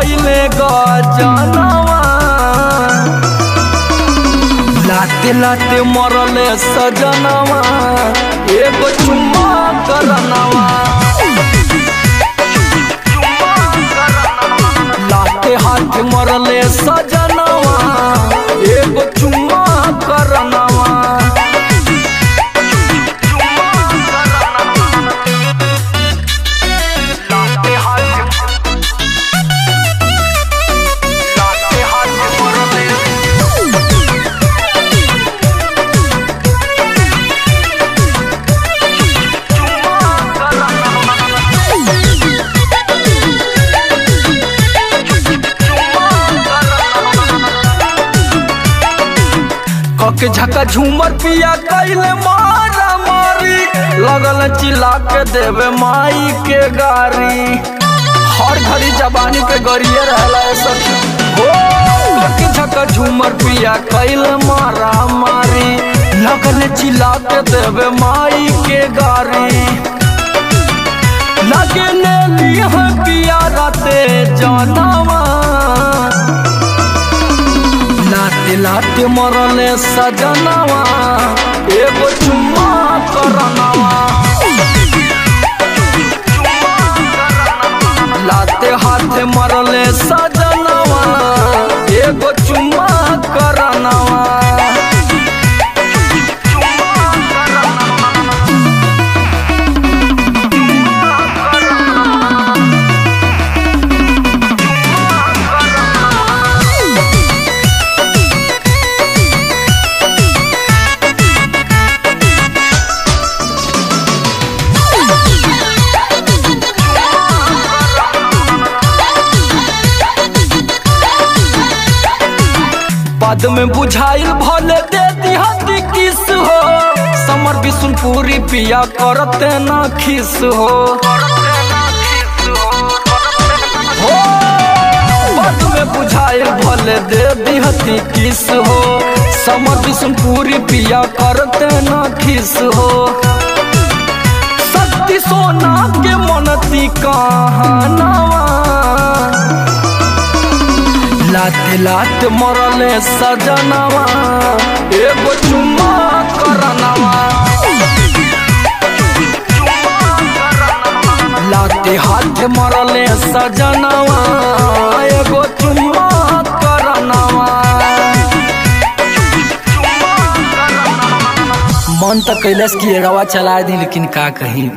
कैले गजनवा लाते लाते मरले सजनवा एगो चुम्मा करनवा लाते हाथ मरले सजनवा एगो चुम्मा करनवा के झका झूमर पिया कैले मारा मारी लगल चिल्ला के देवे माई के गारी हर घड़ी जबानी पे गरिए रहला सखी हो के झका झूमर पिया कैले मारा मारी लगल चिल्ला के देवे माई के गारी लगे ले लिया पिया राते जानवा लाते लाते मरले सजनवा एगो चुम्मा करनवा लाते हाथे मरले सजनवा एगो चुम्मा करनवा बाद में बुझाइल भले दे दिहती किस हो समर बिशुनपुरी पिया करते ना खिस हो बाद में बुझाइल भले दे दिहती किस हो समर बिशुनपुरी पिया करते ना खिस हो शक्ति सोना के मनती कहानवा लाते लाते मरले सजनवा एगो चुम्मा करनवा लाते हाथ मरले सजनवा एगो चुम्मा करनवा मन तो कैलाश की रवा चला दी लेकिन का कही।